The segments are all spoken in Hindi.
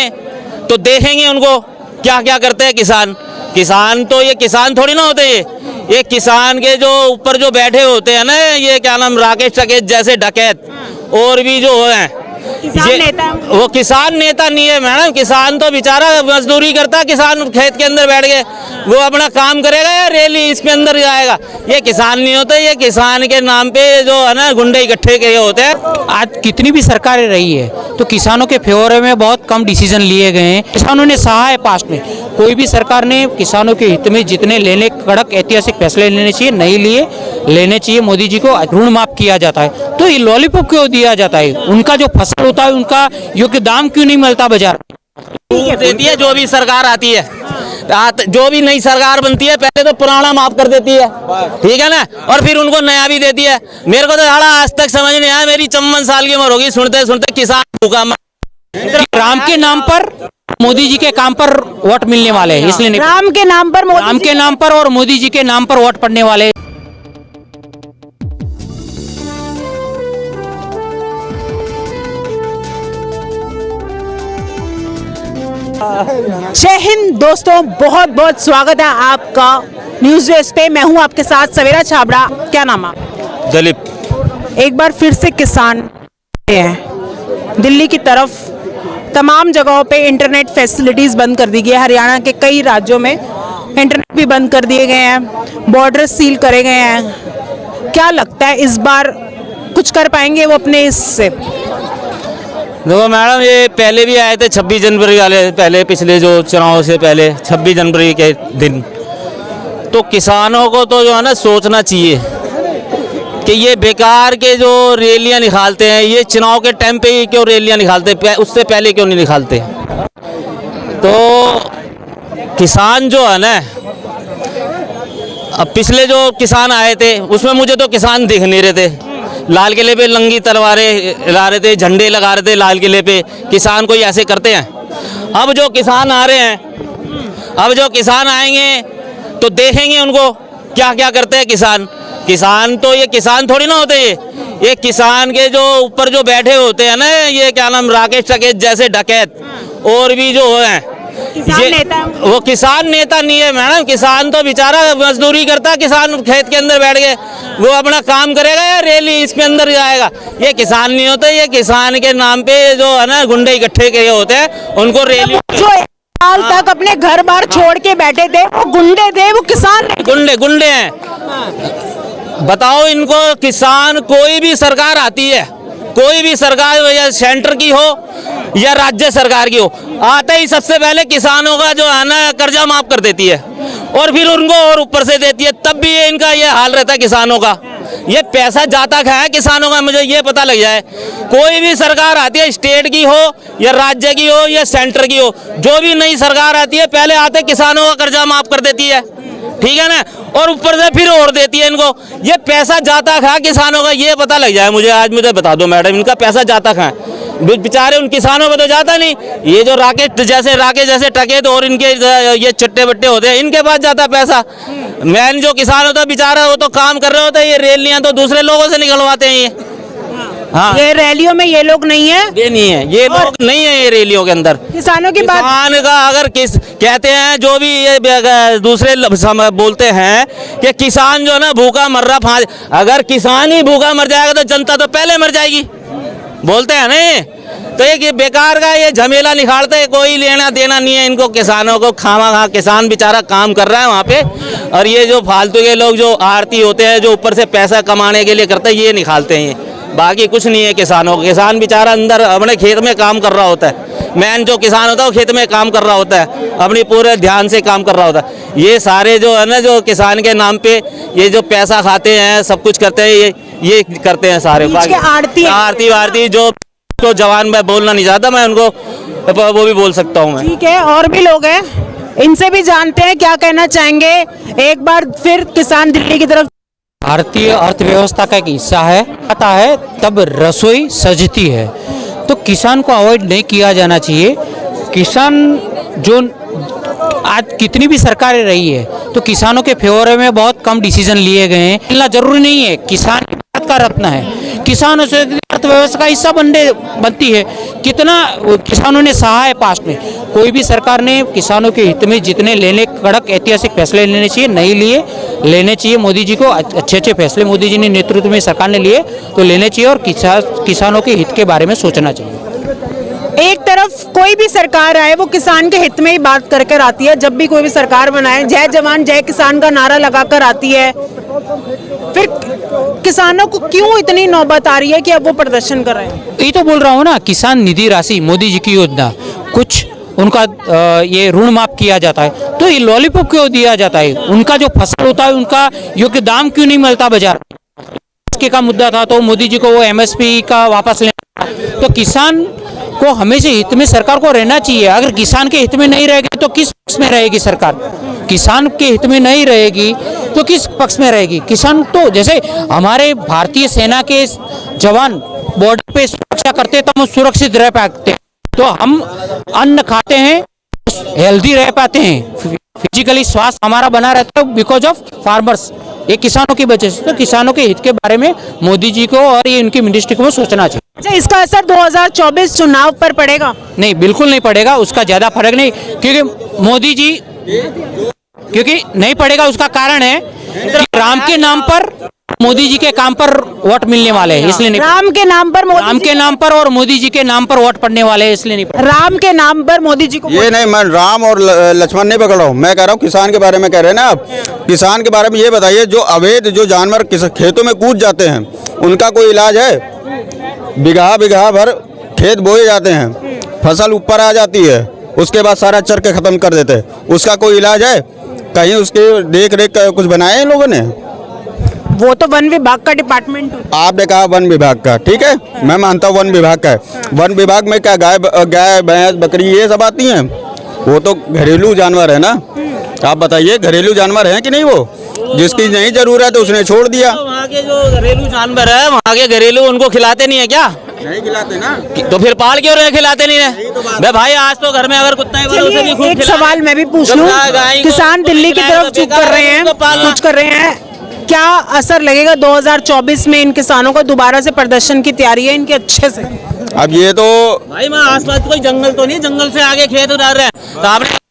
आएंगे तो देखेंगे उनको क्या क्या करते हैं किसान। किसान तो ये किसान थोड़ी ना होते, ये किसान के जो ऊपर जो बैठे होते हैं ना, ये क्या नाम, राकेश टकेत जैसे डकैत और भी जो हैं, किसान नेता वो किसान नेता नहीं है मैडम। किसान तो बेचारा मजदूरी करता है, किसान खेत के अंदर बैठ के वो अपना काम करेगा या रैली इसके अंदर जाएगा। ये किसान नहीं होते, ये किसान के नाम पे जो है ना गुंडे इकट्ठे किए होते हैं। आज कितनी भी सरकारें रही है तो किसानों के फेवर में बहुत कम डिसीजन लिए गए हैं। किसानों ने सहा है पास्ट में, कोई भी सरकार ने किसानों के हित में जितने लेने कड़क ऐतिहासिक फैसले लेने चाहिए नहीं लिए, लेने चाहिए। मोदी जी को ऋण माफ किया जाता है तो ये लॉलीपॉप क्यों दिया जाता है? उनका जो फसल होता है उनका योग्य दाम क्यों नहीं मिलता बाजार में? देती है जो भी सरकार आती है, जो भी नई सरकार बनती है पहले तो पुराना माफ कर देती है, ठीक है ना, और फिर उनको नया भी देती है। मेरे को तो आज तक समझ नहीं आया, मेरी 54 साल की उम्र होगी, सुनते सुनते किसान भूखा राम के नाम पर मोदी जी के काम पर वोट मिलने वाले हैं, इसलिए नहीं। राम के नाम पर राम के नाम पर और मोदी जी के नाम पर वोट पड़ने वाले। जय हिंद दोस्तों, बहुत बहुत स्वागत है आपका न्यूज़ डेस्क पे। मैं हूं आपके साथ सवेरा छाबड़ा। क्या नाम है? दलीप। एक बार फिर से किसान हैं दिल्ली की तरफ। तमाम जगहों पे इंटरनेट फैसिलिटीज़ बंद कर दी गई है। हरियाणा के कई राज्यों में इंटरनेट भी बंद कर दिए गए हैं, बॉर्डर सील करे गए हैं। क्या लगता है इस बार कुछ कर पाएंगे वो अपने इससे? देखो मैडम, ये पहले भी आए थे 26 जनवरी वाले, पहले पिछले जो चुनाव से पहले 26 जनवरी के दिन। तो किसानों को तो जो है ना सोचना चाहिए कि ये बेकार के जो रैलियां निकालते हैं, ये चुनाव के टाइम पे ही क्यों रैलियां निकालते हैं, उससे पहले क्यों नहीं निकालते। तो किसान जो है ना, अब पिछले जो किसान आए थे उसमें मुझे तो किसान दिख नहीं रहे थे। लाल किले पे नंगी तलवारें ला रहे थे, झंडे लगा रहे थे लाल किले पे। किसान कोई ऐसे करते हैं? अब जो किसान आ रहे हैं, अब जो किसान आएंगे तो देखेंगे उनको क्या क्या करते हैं किसान। किसान तो ये किसान थोड़ी ना होते, ये किसान के जो ऊपर जो बैठे होते हैं ना, ये क्या नाम, राकेश टकेत जैसे डकैत और भी जो हैं, किसान नेता वो किसान नेता नहीं है मैडम। किसान तो बेचारा मजदूरी करता है, किसान खेत के अंदर बैठ के वो अपना काम करेगा या रैली इसके अंदर जाएगा। ये किसान नहीं होते, ये किसान के नाम पे जो है ना गुंडे इकट्ठे किए होते हैं, उनको रैली। जो एक साल तक अपने घर बार छोड़ के बैठे थे वो गुंडे थे, वो किसान नहीं। गुंडे हैं। बताओ इनको, किसान कोई भी सरकार आती है, कोई भी सरकार या सेंटर की हो या राज्य सरकार की हो, आते ही सबसे पहले किसानों का जो है ना कर्जा माफ कर देती है और फिर उनको और ऊपर से देती है। तब भी ये इनका ये हाल रहता है किसानों का। ये पैसा जाता कहाँ है किसानों का, मुझे ये पता लग जाए। कोई भी सरकार आती है, स्टेट की हो या राज्य की हो या सेंटर की हो, जो भी नई सरकार आती है पहले आते किसानों का कर्जा माफ कर देती है, ठीक है ना, और ऊपर से फिर और देती है इनको। ये पैसा जाता कहाँ किसानों का, ये पता लग जाए मुझे। आज मुझे बता दो मैडम, इनका पैसा जाता कहाँ? बेचारे उन किसानों को तो जाता नहीं। ये जो राकेश जैसे टकेत और इनके ये चट्टे बट्टे होते हैं, इनके पास जाता पैसा। मैन जो किसान होता है बेचारा, वो तो काम कर रहे होते हैं, ये रैलियां तो दूसरे लोगों से निकलवाते हैं। ये हाँ, ये रैलियों में ये लोग नहीं है, ये नहीं है, ये लोग नहीं है ये रैलियों के अंदर। किसानों की बात किसान का अगर किस कहते हैं, जो भी ये दूसरे बोलते हैं कि किसान जो है ना भूखा मर रहा, अगर किसान ही भूखा मर जाएगा तो जनता तो पहले मर जाएगी, बोलते हैं नहीं। तो ये बेकार का ये झमेला निकालते हैं, कोई लेना देना नहीं है इनको किसानों को। खामा किसान बेचारा काम कर रहा है वहाँ पे, और ये जो फालतू के लोग जो आरती होते हैं, जो ऊपर से पैसा कमाने के लिए करते हैं, ये निकालते हैं। बाकी कुछ नहीं है किसानों को। किसान बेचारा अंदर अपने खेत में काम कर रहा होता है। मैन जो किसान होता है वो खेत में काम कर रहा होता है, अपनी पूरे ध्यान से काम कर रहा होता है। ये सारे जो है ना, जो किसान के नाम पे ये जो पैसा खाते हैं, सब कुछ करते हैं, ये करते हैं सारे। आरती वारती जो जवान मैं बोलना नहीं चाहता, मैं उनको वो भी बोल सकता हूँ मैं। ठीक है, और भी लोग हैं, इनसे भी जानते हैं क्या कहना चाहेंगे। एक बार फिर किसान दिल्ली की तरफ। भारतीय अर्थव्यवस्था का एक हिस्सा है, आता है तब रसोई सजती है, तो किसान को अवॉइड नहीं किया जाना चाहिए। किसान जो आज कितनी भी सरकारें रही है तो किसानों के फेवर में बहुत कम डिसीजन लिए गए हैं। मिलना जरूरी नहीं है, किसान भारत का रत्न है, किसानों से अर्थव्यवस्था का हिस्सा बनती है। कितना किसानों ने सहा है पास्ट में। कोई भी सरकार ने किसानों के हित में जितने लेने कड़क ऐतिहासिक फैसले लेने चाहिए नहीं लिए, लेने चाहिए। मोदी जी को अच्छे अच्छे फैसले मोदी जी ने नेतृत्व में सरकार ने लिए तो लेने चाहिए और किसानों के हित के बारे में सोचना चाहिए। एक तरफ कोई भी सरकार आए वो किसान के हित में ही बात कर कर आती है। जब भी कोई भी सरकार बनाए जय जवान जय किसान का नारा लगा कर आती है, फिर किसानों को क्यों इतनी नौबत आ रही है कि अब वो प्रदर्शन कर रहे हैं? यही तो बोल रहा हूँ ना, किसान निधि राशि मोदी जी की योजना, कुछ उनका ये ऋण माफ किया जाता है तो ये लॉलीपॉप क्यों दिया जाता है? उनका जो फसल होता है उनका योग्य दाम क्यों नहीं मिलता बाजार में? इसके का मुद्दा था तो मोदी जी को वो MSP का वापस लेना। तो किसान को हमेशा हित में सरकार को रहना चाहिए। अगर किसान के हित में नहीं रहेगी तो किस पक्ष में रहेगी सरकार? किसान के हित में नहीं रहेगी तो किस पक्ष में रहेगी? किसान तो जैसे हमारे भारतीय सेना के जवान बॉर्डर पे सुरक्षा करते तो हम सुरक्षित रह पाते हैं। तो हम अन्न खाते हैं, हेल्दी रह पाते हैं, फिजिकली स्वास्थ्य हमारा बना रहता है बिकॉज ऑफ फार्मर्स, ये किसानों की वजह से। तो किसानों के हित के बारे में मोदी जी को और ये इनकी मिनिस्ट्री को सोचना चाहिए। अच्छा, इसका असर 2024 चुनाव पर पड़ेगा? नहीं, बिल्कुल नहीं पड़ेगा, उसका ज्यादा फर्क नहीं, क्योंकि मोदी जी क्योंकि नहीं पड़ेगा। उसका कारण है कि राम के नाम पर मोदी जी के काम पर वोट मिलने वाले हैं, इसलिए नहीं। राम के नाम पर राम के नाम पर और मोदी जी के नाम पर वोट पड़ने वाले हैं, इसलिए नहीं। राम के नाम पर मोदी जी को ये नहीं, मैं राम और लक्ष्मण नहीं पकड़ रहा हूँ, मैं कह रहा हूँ किसान के बारे में कह रहे हैं ना आप। किसान के बारे में ये बताइए, जो अवैध जो जानवर खेतों में कूद जाते हैं उनका कोई इलाज है? बिगहा बिगहा भर खेत बोए जाते हैं, फसल ऊपर आ जाती है, उसके बाद सारा चर के खत्म कर देते हैं, उसका कोई इलाज है? कहीं उसके देख रेख कुछ बनाए हैं लोगों ने? वो तो वन विभाग का डिपार्टमेंट। आपने कहा वन विभाग का, ठीक है, मैं मानता हूँ वन विभाग का है। वन विभाग में क्या गाय भैंस बकरी ये सब आती हैं? वो तो घरेलू जानवर है ना। आप बताइए, घरेलू जानवर हैं कि नहीं? वो जिसकी नहीं जरूरत है उसने छोड़ दिया। तो वहाँ के जो घरेलू जानवर है, वहाँ के घरेलू उनको खिलाते नहीं है क्या? नहीं खिलाते ना, तो फिर पाल क्यों रहे? खिलाते नहीं रहे भाई। आज तो घर में अगर कुत्ता ही चलिए, एक सवाल मैं भी पूछ लूं, किसान दिल्ली की तरफ चुप कर रहे हैं, कुछ कर रहे हैं, क्या असर लगेगा 2024 में इन किसानों को? दोबारा से प्रदर्शन की तैयारी है इनकी अच्छे से? अब ये तो भाई मैं आसपास कोई जंगल तो नहीं, जंगल से आगे खेत उतार रहे हैं तो आपने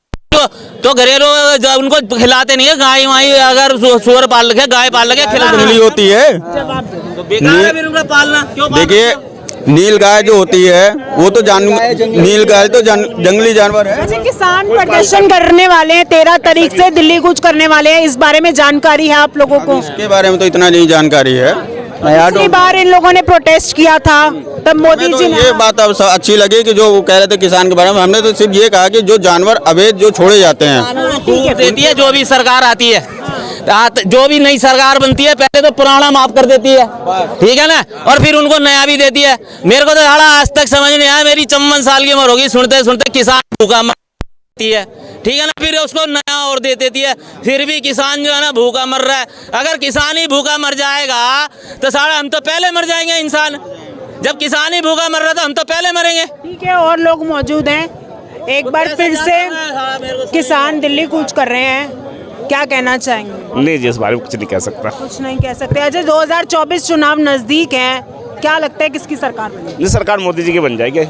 तो घरेलू उनको खिलाते नहीं है। गाय वाई अगर सुअर पाल रखे, गाय पाल रखे, खिलाते होती है। तो बेकार है फिर उनका पालना। क्यों? देखिए, नील गाय जो होती है वो तो नील गाय तो जंगली जानवर है। अच्छा, किसान प्रदर्शन करने वाले हैं 13 तारीख से, दिल्ली कूच करने वाले हैं, इस बारे में जानकारी है आप लोगों को? इसके बारे में तो इतना नहीं जानकारी है। पिछली बार इन लोगों ने प्रोटेस्ट किया था तब मोदी जी ने ये बात अब अच्छी लगी कि जो वो कह रहे थे किसान के बारे में। हमने तो सिर्फ ये कहा कि जो जानवर अवैध जो छोड़े जाते हैं, देती है जो भी सरकार आती है, जो भी नई सरकार बनती है पहले तो पुराना माफ कर देती है, ठीक है ना, और फिर उनको नया भी देती है। मेरे को तो साला आज तक समझ नहीं आया, मेरी 54 साल की उम्र होगी, सुनते सुनते किसान भूखा मरती है, ठीक है ना, फिर उसको नया और दे देती है। फिर भी किसान जो है ना भूखा मर रहा है। अगर किसान ही भूखा मर जाएगा तो साला हम तो पहले मर जाएंगे इंसान। जब किसान ही भूखा मर रहा था हम तो पहले मरेंगे। ठीक है, और लोग मौजूद हैं, एक बार फिर से किसान दिल्ली कूच कर रहे हैं, क्या कहना चाहेंगे? नहीं जी, इस बारे में कुछ नहीं कह सकता। कुछ नहीं कह सकते। अच्छा, 2024 चुनाव नजदीक है, क्या लगता है किसकी सरकार बनेगी? ये सरकार मोदी जी की बन जाएगी।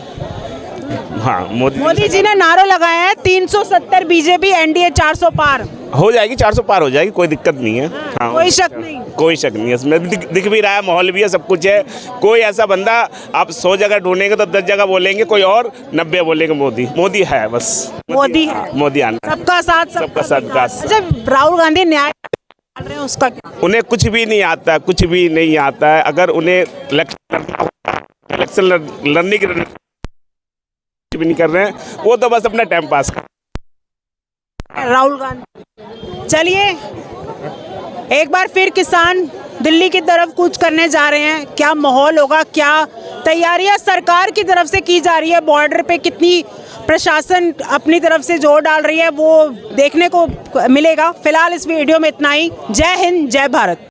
हाँ, मोदी जी ने नारा लगाया है 370 बीजेपी, एनडीए 400 पार हो जाएगी, 400 पार हो जाएगी, कोई दिक्कत नहीं है। हाँ, कोई शक नहीं, कोई शक नहीं है इसमें। दिख भी रहा है, माहौल भी है, सब कुछ है। कोई ऐसा बंदा आप 100 जगह ढूंढेंगे तो 10 जगह बोलेंगे कोई और, 90 बोलेंगे मोदी। मोदी है बस, मोदी है, मोदी आना, सबका साथ सबका साथ विकास। अच्छा, राहुल गांधी न्याय डाल रहे हैं, उसका क्या? उन्हें कुछ भी नहीं आता, कुछ भी नहीं आता है। अगर उन्हें इलेक्शन लड़ने की भी नहीं कर रहे हैं, वो तो बस अपना टाइम पास कर राहुल गांधी। चलिए, एक बार फिर किसान दिल्ली की तरफ कूच करने जा रहे हैं, क्या माहौल होगा, क्या तैयारियां सरकार की तरफ से की जा रही है, बॉर्डर पे कितनी प्रशासन अपनी तरफ से जोर डाल रही है, वो देखने को मिलेगा। फिलहाल इस वीडियो में इतना ही। जय हिंद, जय भारत।